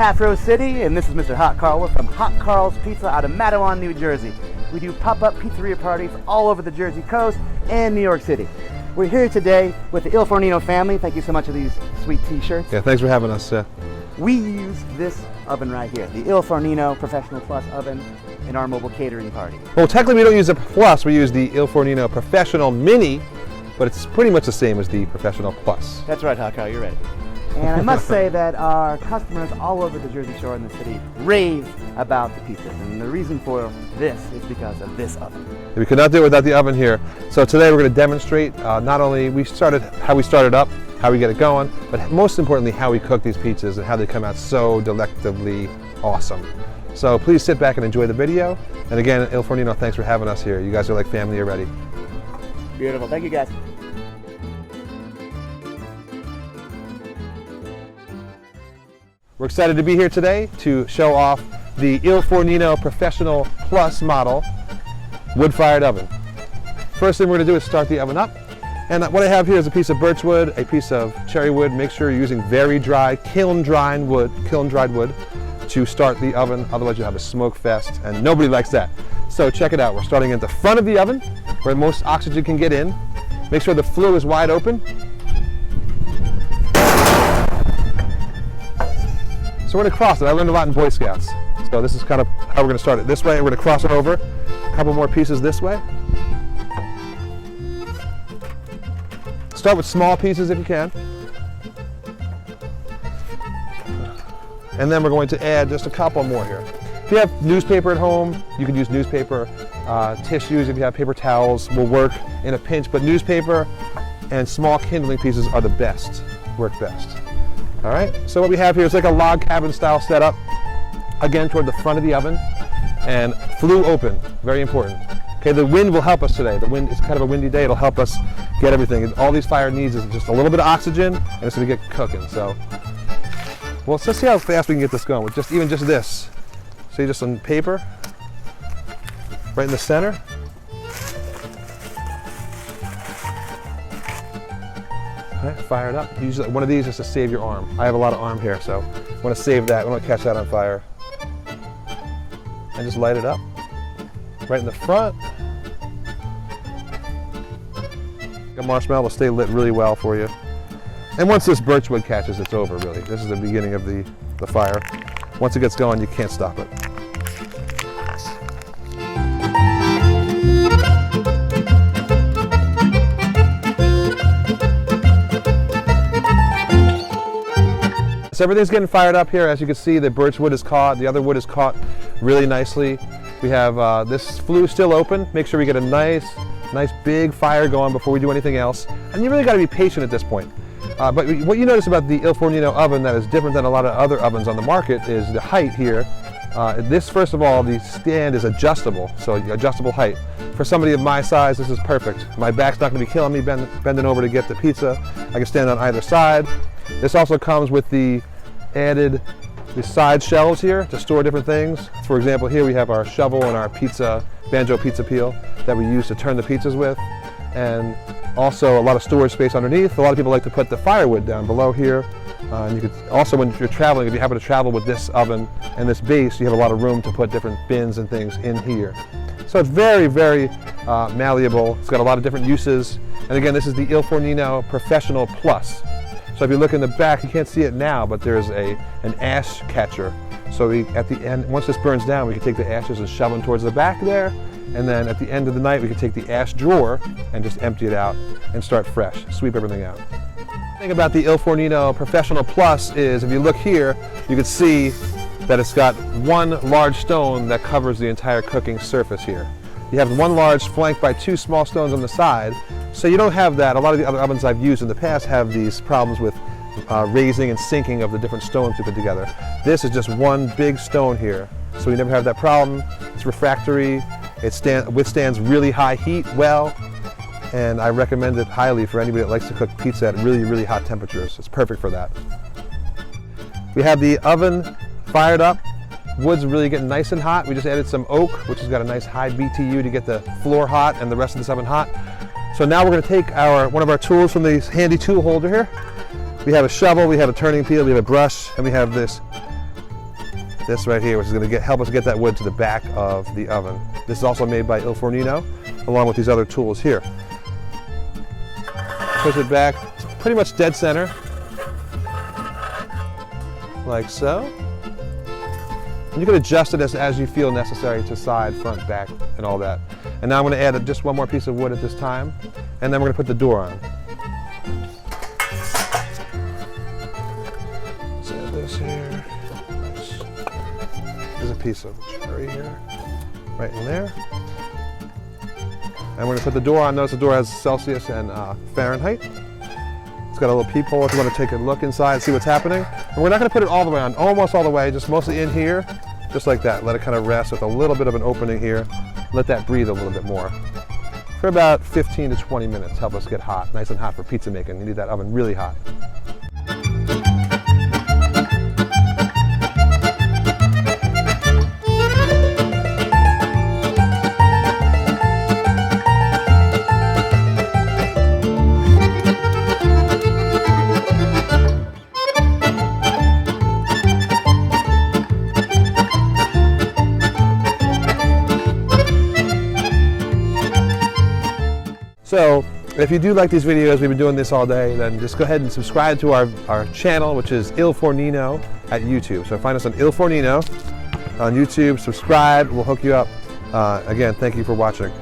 Half Rose City, and this is Mr. Hot Carl. We're from Hot Carl's Pizza out of Matawan, New Jersey. We do pop-up pizzeria parties all over the Jersey coast and New York City. We're here today with the ilFornino family. Thank you so much for these sweet t-shirts. Yeah, thanks for having us. We use this oven right here, the ilFornino Professional Plus oven, in our mobile catering party. Well, technically we don't use the Plus, we use the ilFornino Professional Mini, but it's pretty much the same as the Professional Plus. That's right, Hot Carl, you're ready. And I must say that our customers all over the Jersey Shore and the city rave about the pizzas. And the reason for this is because of this oven. We could not do it without the oven here. So today we're going to demonstrate not only how we started up, how we get it going, but most importantly how we cook these pizzas and how they come out so delectably awesome. So please sit back and enjoy the video. And again, ilFornino, thanks for having us here. You guys are like family already. Beautiful. Thank you, guys. We're excited to be here today to show off the ilFornino Professional Plus model wood-fired oven. First thing we're going to do is start the oven up. And what I have here is a piece of birch wood, a piece of cherry wood. Make sure you're using very dry, kiln-dried wood to start the oven. Otherwise you'll have a smoke fest, and nobody likes that. So check it out. We're starting at the front of the oven, where most oxygen can get in. Make sure the flue is wide open. So we're going to cross it. I learned a lot in Boy Scouts. So this is kind of how we're going to start it. This way, we're going to cross it over. A couple more pieces this way. Start with small pieces if you can. And then we're going to add just a couple more here. If you have newspaper at home, you can use newspaper. Tissues, if you have paper towels, will work in a pinch, but newspaper and small kindling pieces are the best, work best. All right, so what we have here is like a log cabin style setup, again toward the front of the oven, and flue open, very important. Okay, the wind will help us today. The wind is kind of a windy day, it'll help us get everything. All these fire needs is just a little bit of oxygen, and it's gonna get cooking, so. Well, let's see how fast we can get this going with even just this. See, just some paper, right in the center. Okay, fire it up. Use one of these just to save your arm. I have a lot of arm here, so I want to save that. I don't want to catch that on fire. And just light it up. Right in the front. The marshmallow will stay lit really well for you. And once this birchwood catches, it's over really. This is the beginning of the fire. Once it gets going, you can't stop it. So everything's getting fired up here. As you can see, the birch wood is caught, the other wood is caught really nicely. We have this flue still open. Make sure we get a nice big fire going before we do anything else. And you really got to be patient at this point. But what you notice about the ilFornino oven that is different than a lot of other ovens on the market is the height here. This, first of all, the stand is adjustable, so adjustable height. For somebody of my size, this is perfect. My back's not going to be killing me bending over to get the pizza. I can stand on either side. This also comes with the side shelves here to store different things. For example, here we have our shovel and our banjo pizza peel that we use to turn the pizzas with. And also a lot of storage space underneath. A lot of people like to put the firewood down below here. And you could also, when you're traveling, if you happen to travel with this oven and this base, you have a lot of room to put different bins and things in here. So it's very, very malleable. It's got a lot of different uses. And again, this is the ilFornino Professional Plus. So if you look in the back, you can't see it now, but there's an ash catcher. So at the end, once this burns down, we can take the ashes and shove them towards the back there. And then at the end of the night, we can take the ash drawer and just empty it out and start fresh, sweep everything out. The thing about the ilFornino Professional Plus is if you look here, you can see that it's got one large stone that covers the entire cooking surface here. You have one large flanked by two small stones on the side, so you don't have that. A lot of the other ovens I've used in the past have these problems with raising and sinking of the different stones we put together. This is just one big stone here, so you never have that problem. It's refractory, it withstands really high heat well, and I recommend it highly for anybody that likes to cook pizza at really, really hot temperatures. It's perfect for that. We have the oven fired up. Wood's really getting nice and hot. We just added some oak, which has got a nice high BTU to get the floor hot and the rest of this oven hot. So now we're going to take one of our tools from this handy tool holder here. We have a shovel, we have a turning peel, we have a brush, and we have this this right here, which is going to help us get that wood to the back of the oven. This is also made by ilFornino, along with these other tools here. Push it back, it's pretty much dead center, like so. And you can adjust it as you feel necessary to side, front, back, and all that. And now I'm going to add just one more piece of wood at this time, and then we're going to put the door on. Let's add this here. Nice. There's a piece of cherry here, right in there. And we're going to put the door on. Notice the door has Celsius and Fahrenheit. It's got a little peephole if you want to take a look inside and see what's happening. And we're not going to put it all the way on, almost all the way, just mostly in here, just like that. Let it kind of rest with a little bit of an opening here. Let that breathe a little bit more. For about 15 to 20 minutes, help us get hot, nice and hot for pizza making. You need that oven really hot. So if you do like these videos, we've been doing this all day, then just go ahead and subscribe to our channel, which is ilFornino at YouTube. So find us on ilFornino on YouTube, subscribe, we'll hook you up. Again, thank you for watching.